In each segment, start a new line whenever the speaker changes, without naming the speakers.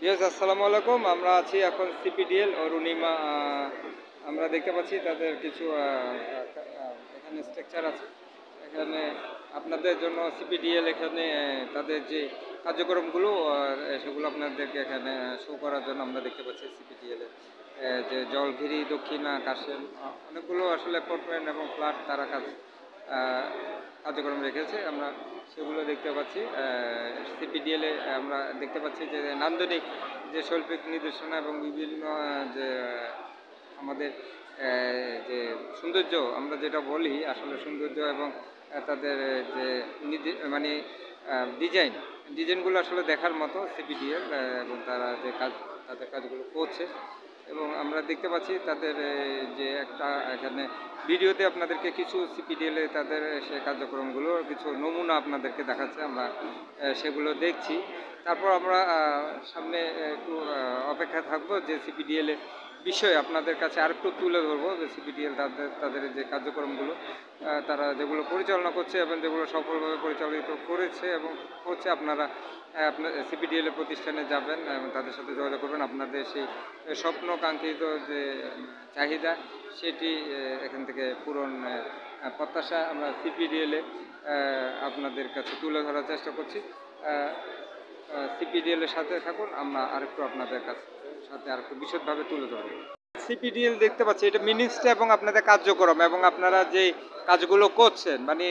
Yes, আসসালামু আলাইকুম। আমরা আছি এখন সিপিডিএল অরুণিমা। আমরা দেখতে পাচ্ছি তাদের কিছু এখানে স্ট্রাকচার আছে। এখানে আপনাদের জন্য সিপিডিএল এখানে তাদের যে কার্যক্রমগুলো সেগুলো আপনাদেরকে এখানে শো করার জন্য আমরা দেখতে পাচ্ছি সিপিডিএল এর যে জলঘিরি, দক্ষিণা, কাশেম, অনেকগুলো আসলে অ্যাপার্টমেন্ট এবং ফ্ল্যাট তারা কার্যক্রম রেখেছে। আমরা সেগুলো দেখতে পাচ্ছি। সিপিডিএলে আমরা দেখতে পাচ্ছি যে নান্দনিক যে শৈল্পিক নির্দেশনা এবং বিভিন্ন যে আমাদের যে সৌন্দর্য আমরা যেটা বলি আসলে সৌন্দর্য এবং তাদের যে মানে ডিজাইনগুলো আসলে দেখার মতো সিপিডিএল এবং তারা যে তাদের কাজগুলো করছে। এবং আমরা দেখতে পাচ্ছি তাদের যে একটা এখানে ভিডিওতে আপনাদেরকে কিছু সিপিডিএলে তাদের সে কার্যক্রমগুলোর কিছু নমুনা আপনাদেরকে দেখাচ্ছে। আমরা সেগুলো দেখছি। তারপর আমরা সামনে একটু অপেক্ষা থাকবো যে সিপিডিএল এর বিষয়ে আপনাদের কাছে আরেকটু তুলে ধরবো যে সিপিডিএল তাদের যে কার্যক্রমগুলো তারা যেগুলো পরিচালনা করছে এবং যেগুলো সফলভাবে পরিচালিত করেছে এবং করছে। আপনারা আপনার সিপিডিএল এর প্রতিষ্ঠানে যাবেন এবং তাদের সাথে যোগাযোগ করবেন। আপনাদের সেই স্বপ্ন কাঙ্ক্ষিত যে চাহিদা সেটি এখান থেকে পূরণ প্রত্যাশা আমরা সিপিডিএল এ আপনাদের কাছে তুলে ধরার চেষ্টা করছি। সিপিডিএল এর সাথে থাকুন, আমরা আরেকটু আপনাদের সাথে আরেকটু বিশদভাবে তুলে ধরব। সিপিডিএল দেখতে পাচ্ছি এটা মিনিস্ট্রি এবং আপনাদের কার্যক্রম এবং আপনারা যে কাজগুলো করছেন মানে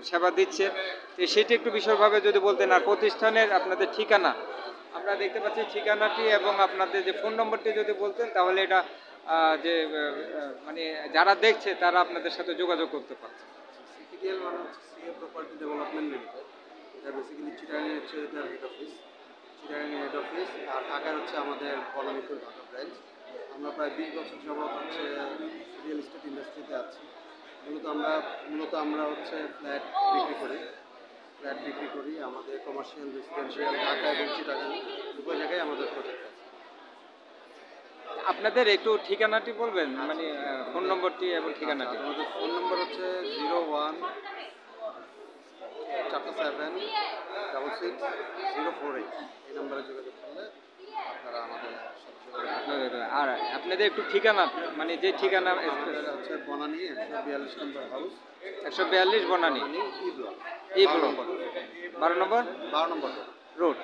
সেবা দিচ্ছেন সেটি একটু বিশদভাবে যদি বলতেন। আর প্রতিষ্ঠানের আপনাদের ঠিকানা আমরা দেখতে পাচ্ছি ঠিকানাটি এবং আপনাদের যে ফোন নম্বরটি যদি বলতেন তাহলে এটা যে মানে যারা দেখছে তারা আপনাদের সাথে যোগাযোগ করতে পারছে।
সিপিডিএল মানে হচ্ছে সিএ প্রপার্টি ডেভেলপমেন্ট লিমিটেড। এটা বেসিক্যালি চিটাগাংয়ে হচ্ছে এটার হেড অফিস, চিটাগাংয়ে হেড অফিস। আর ঢাকায় হচ্ছে আমাদের বনানীপুর ঢাকা ব্রাঞ্চ। আমরা প্রায় 20 বছর যাবৎ হচ্ছে রিয়েল এস্টেট ইন্ডাস্ট্রিতে আছি। মূলত আমরা হচ্ছে ফ্ল্যাট বিক্রি করি। আমাদের কমার্শিয়াল, রেসিডেন্সিয়াল ঢাকা এবং চিটাগাং দুটো জায়গায় আমাদের প্রজেক্ট আছে।
আপনাদের একটু ঠিকানাটি বলবেন, মানে ফোন নম্বরটি এবং ঠিকানাটি।
আমাদের ফোন নম্বর হচ্ছে 017766 048। এই নম্বরে যোগাযোগ করলে আপনারা আমাদের
আর আপনাদের একটু ঠিকানা মানে যে ঠিকানা
হচ্ছে বনানী 142 নম্বর হাউস,
142 বনানী
ই ব্লক
12 নম্বর রোড।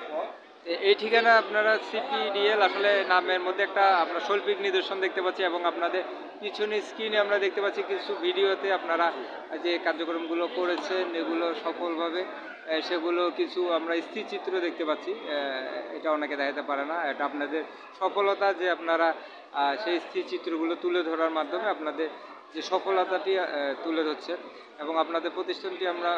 এই ঠিকানা আপনারা সিপিডিএল আসলে নামের মধ্যে একটা আমরা শৈল্পিক নিদর্শন দেখতে পাচ্ছি এবং আপনাদের পিছনে স্ক্রিনে আমরা দেখতে পাচ্ছি কিছু ভিডিওতে আপনারা যে কার্যক্রমগুলো করেছেন এগুলো সফলভাবে সেগুলো কিছু আমরা স্থিরচিত্র দেখতে পাচ্ছি। এটা অনেকে দেখাতে পারে না, এটা আপনাদের সফলতা যে আপনারা সেই স্থিরচিত্রগুলো তুলে ধরার মাধ্যমে আপনাদের যে সফলতাটি তুলে ধরছেন এবং আপনাদের প্রতিষ্ঠানটি আমরা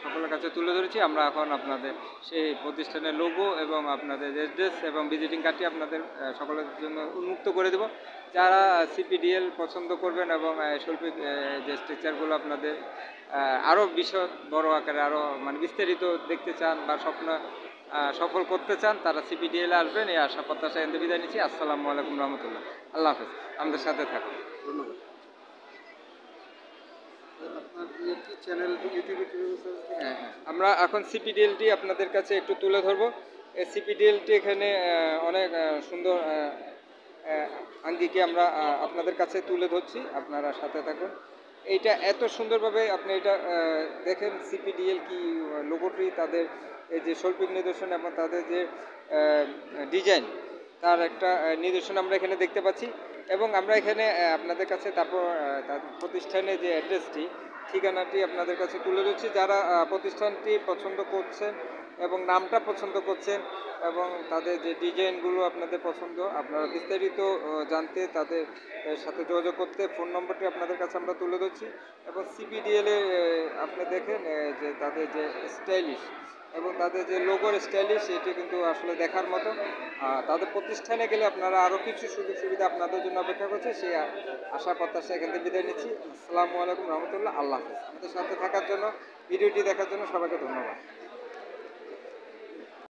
সকলের কাছে তুলে ধরেছি। আমরা এখন আপনাদের সেই প্রতিষ্ঠানের লোগো এবং আপনাদের অ্যাড্রেস এবং ভিজিটিং কার্ডটি আপনাদের সকলের জন্য উন্মুক্ত করে দেব। যারা সিপিডিএল পছন্দ করবেন এবং শৈল্পিক যে স্ট্রাকচারগুলো আপনাদের আরও বিশদ বড় আকারে আরও মানে বিস্তারিত দেখতে চান বা স্বপ্ন সফল করতে চান তারা সিপিডিএল আসবেন। এই আশা প্রত্যাশা এতে বিদায় নিচ্ছি। আসসালামু আলাইকুম রহমতুল্লাহ। আল্লাহ হাফেজ। আমাদের সাথে থাকুন।
ধন্যবাদ।
আমরা এখন সিপিডিএলটি আপনাদের কাছে একটু তুলে ধরবো। এই সিপিডিএলটি এখানে অনেক সুন্দর আঙ্গিকে আমরা আপনাদের কাছে তুলে ধরছি, আপনারা সাথে থাকুন। এইটা এত সুন্দরভাবে আপনি এটা দেখেন সিপিডিএল কি লোগোটি, তাদের এই যে শৈল্পিক নিদর্শন এবং তাদের যে ডিজাইন তার একটা নিদর্শন আমরা এখানে দেখতে পাচ্ছি। এবং আমরা এখানে আপনাদের কাছে তারপর তাদের প্রতিষ্ঠানের যে অ্যাড্রেসটি ঠিকানাটি আপনাদের কাছে তুলে ধরছি। যারা প্রতিষ্ঠানটি পছন্দ করছেন এবং নামটা পছন্দ করছেন এবং তাদের যে ডিজাইনগুলো আপনাদের পছন্দ, আপনারা বিস্তারিত জানতে তাদের সাথে যোগাযোগ করতে ফোন নম্বরটি আপনাদের কাছে আমরা তুলে ধরছি। এবং সিপিডিএলে আপনি দেখেন যে তাদের যে স্টাইলিশ এবং তাদের যে লোগোর স্টাইলিশ এটি কিন্তু আসলে দেখার মতো। তাদের প্রতিষ্ঠানে গেলে আপনারা আরও কিছু সুযোগ সুবিধা আপনাদের জন্য অপেক্ষা করছে, সেই আশা প্রত্যাশা এখান থেকে বিদায় নিচ্ছি। আসসালামু আলাইকুম রহমতুল্লাহ। আল্লাহ হাফেজ। আমাদের সাথে থাকার জন্য, ভিডিওটি দেখার জন্য সবাইকে ধন্যবাদ।